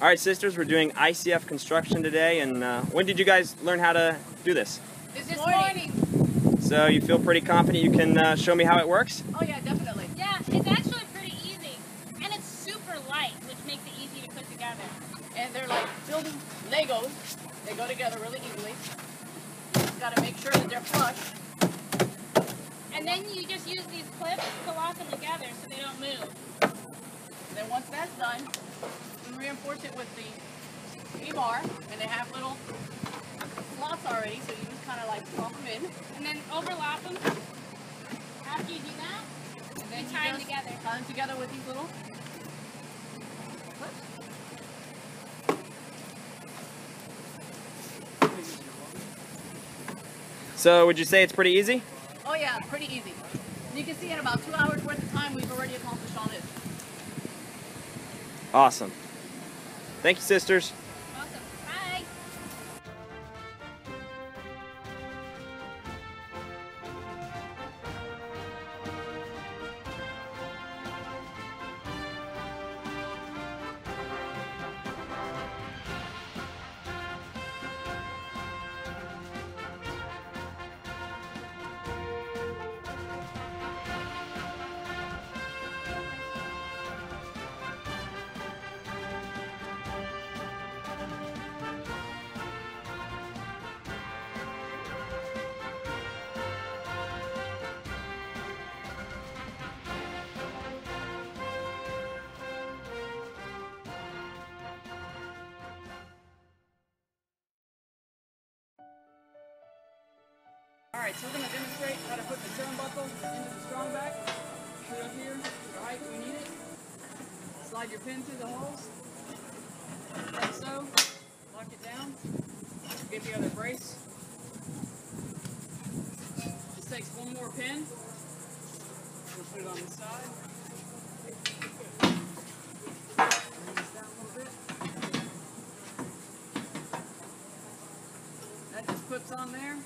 All right, sisters, we're doing ICF construction today, and when did you guys learn how to do this? This morning. So you feel pretty confident you can show me how it works? Oh yeah, definitely. Yeah, it's actually pretty easy, and it's super light, which makes it easy to put together. And they're like building Legos. They go together really easily. Just gotta make sure that they're flush. And then you just use these clips to lock them together so they don't move. Then once that's done, we reinforce it with the rebar, and they have little slots already, so you just kind of like plump them in. And then overlap them. After you do that, And then you tie them together. Tie them together with these little clips. So would you say it's pretty easy? Oh yeah, pretty easy. And you can see in about 2 hours worth of time, we've already accomplished all this. Awesome. Thank you, sisters. Awesome. Bye. Alright, so we're going to demonstrate how to put the turnbuckle into the strong back. Put it up here, the height we need it. Slide your pin through the holes. Like so. Lock it down. Get the other brace. Just takes one more pin. We'll put it on the side. Move this down a little bit. That just clips on there.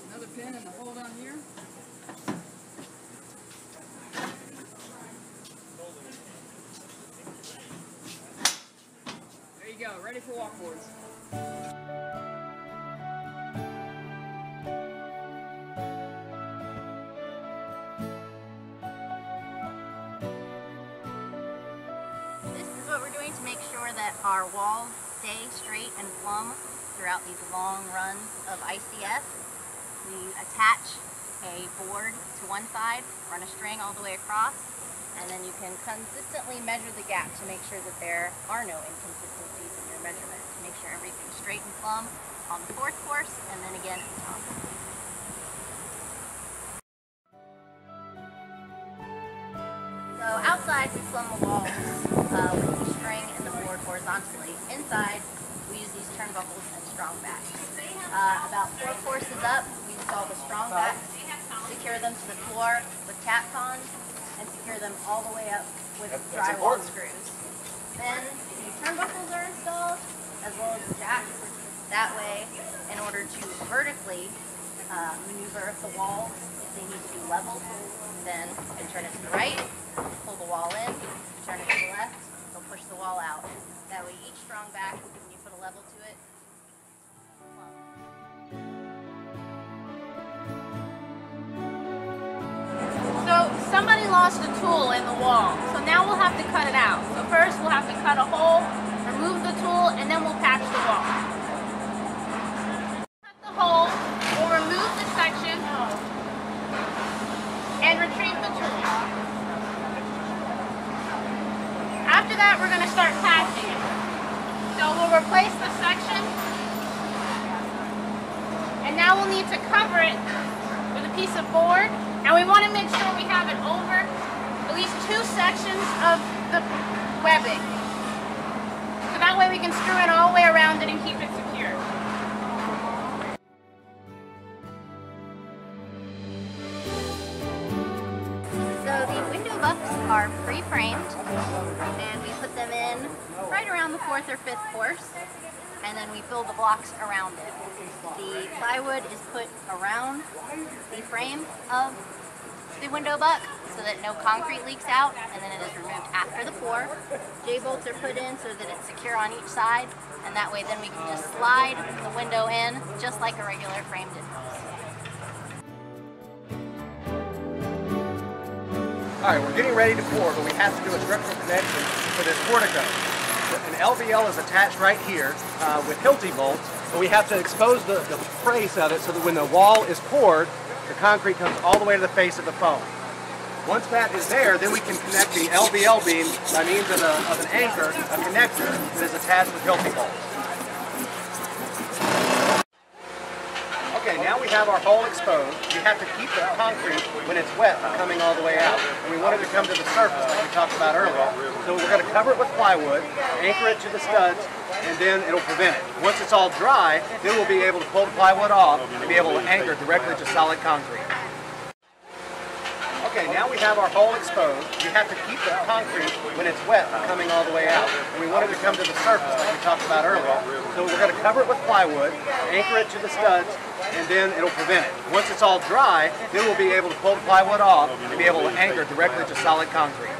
Another pin and the hole down here. There you go, ready for walkboards. This is what we're doing to make sure that our walls stay straight and plumb throughout these long runs of ICF. We attach a board to one side, run a string all the way across, and then you can consistently measure the gap to make sure that there are no inconsistencies in your measurement, to make sure everything's straight and plumb on the fourth course, and then again at the top. So outside we plumb the walls with the string and the board horizontally. Inside we use these turnbuckles and strong backs. About 4 courses up, we install the strong backs, secure them to the floor with Capcons, and secure them all the way up with drywall screws. Then the turnbuckles are installed, as well as the jacks. That way, in order to vertically maneuver the walls, if they need to be leveled, then you can turn it to the right, pull the wall in, turn it to the left, so push the wall out. That way each strong back, when you put a level to it, So somebody lost a tool in the wall, so now we'll have to cut it out. So first we'll have to cut a hole, remove the tool, and then we'll patch the wall. Cut the hole, we'll remove the section, and retrieve the tool. After that, we're going to start patching it. So we'll replace the section, and now we'll need to cover it with a piece of board. And we want to make sure we have it over at least 2 sections of the webbing. So that way we can screw it all the way around it and keep it secure. So the window bucks are pre-framed, and we put them in right around the 4th or 5th course, and then we fill the blocks around it. The plywood is put around the frame of the window buck so that no concrete leaks out, and then it is removed after the pour. J-bolts are put in so that it's secure on each side, and that way then we can just slide the window in just like a regular framed entrance. Alright, we're getting ready to pour, but we have to do a structural connection for this portico. An LVL is attached right here with Hilti bolts, but we have to expose the face of it so that when the wall is poured, the concrete comes all the way to the face of the foam. Once that is there, then we can connect the LVL beam by means of an anchor, a connector that is attached with Hilti bolts. Okay, now we have our hole exposed. We have to keep the concrete, when it's wet, from coming all the way out. And we want it to come to the surface like we talked about earlier. So we're going to cover it with plywood, anchor it to the studs, and then it'll prevent it. Once it's all dry, then we'll be able to pull the plywood off and be able to anchor directly to solid concrete. Okay, now we have our hole exposed. We have to keep the concrete, when it's wet, from coming all the way out. And we want it to come to the surface like we talked about earlier. So we're going to cover it with plywood, anchor it to the studs, and then it'll prevent it. Once it's all dry, then we'll be able to pull the plywood off and be able to anchor directly to solid concrete.